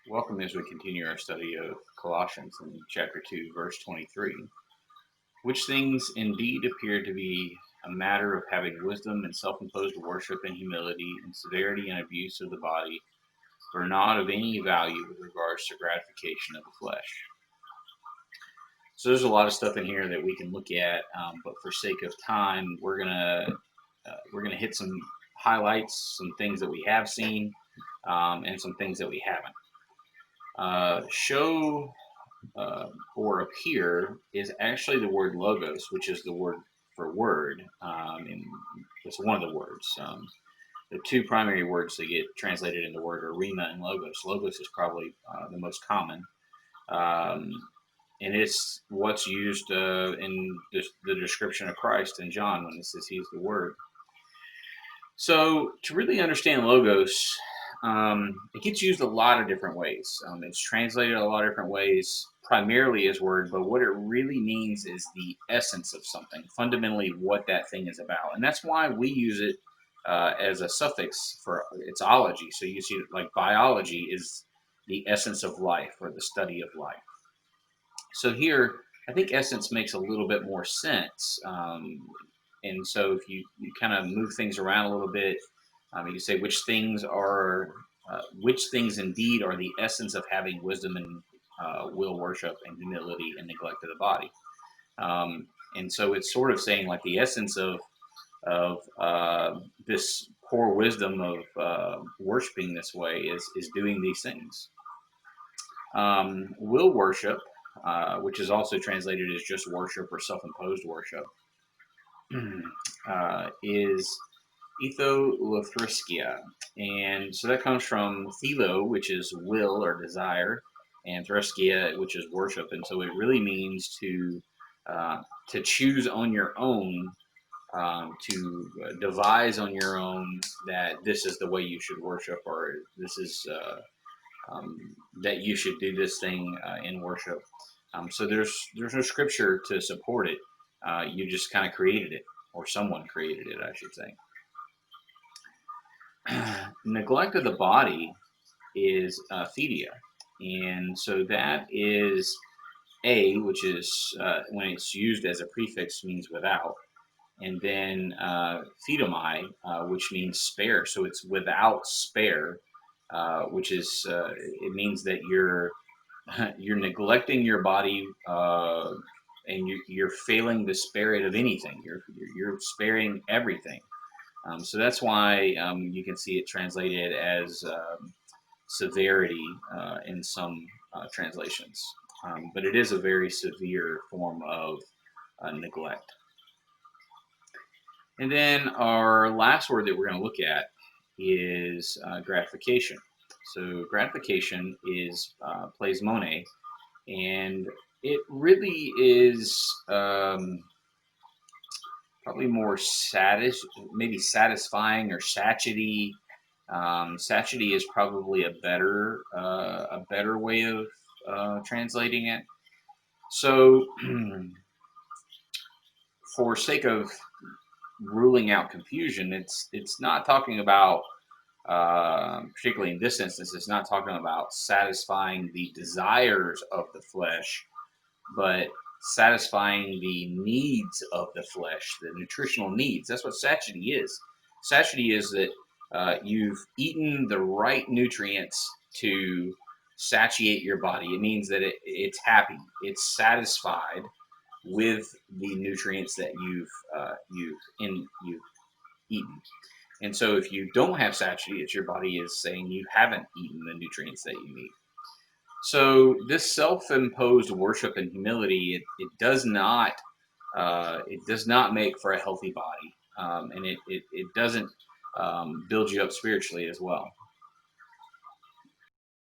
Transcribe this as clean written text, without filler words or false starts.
Welcome as we continue our study of Colossians in chapter 2, verse 23. Which things indeed appear to be a matter of having wisdom and self imposed worship and humility and severity and abuse of the body, were not of any value with regards to gratification of the flesh. So there's a lot of stuff in here that we can look at, but for sake of time, we're gonna hit some highlights, some things that we have seen, and some things that we haven't. Show or appear is actually the word logos, which is the word for word. And it's one of the words. The two primary words that get translated into word are rhema and logos. Logos is probably the most common. Um, and it's what's used in the description of Christ in John when it says he's the word. So to really understand logos, it gets used a lot of different ways. It's translated a lot of different ways, primarily as word, but what it really means is the essence of something, fundamentally what that thing is about. And that's why we use it as a suffix for its ology. So you see, like biology is the essence of life or the study of life. So here, I think essence makes a little bit more sense. And so if you kind of move things around a little bit, you say which things indeed are the essence of having wisdom and will worship and humility and neglect of the body. And so it's sort of saying like the essence of this poor wisdom of worshiping this way is doing these things. Will worship, which is also translated as just worship or self-imposed worship, is etholathriskia. And so that comes from thelo, which is will or desire, and thriskia, which is worship. And so it really means to choose on your own, to devise on your own that this is the way you should worship, or this is that you should do this thing in worship. So there's no scripture to support it. You just kind of created it, or someone created it, I should say. Neglect of the body is phidia, and so that is which is when it's used as a prefix means without, and then phedomai, which means spare. So it's without spare, which is it means that you're neglecting your body, and you're failing to spare it of anything. You're sparing everything. So that's why you can see it translated as severity in some translations. But it is a very severe form of neglect. And then our last word that we're going to look at is gratification. So gratification is plasmone, and it really is probably more maybe satisfying or satiety. Satiety is probably a better way of translating it. So, for sake of ruling out confusion, it's not talking about, particularly in this instance, it's not talking about satisfying the desires of the flesh, but satisfying the needs of the flesh, the nutritional needs. That's what satiety is. Satiety is that you've eaten the right nutrients to satiate your body. It means that it's happy, it's satisfied with the nutrients that you've eaten. And so, if you don't have satiety, it's your body is saying you haven't eaten the nutrients that you need. So this self-imposed worship and humility, it does not make for a healthy body, and it doesn't build you up spiritually as well.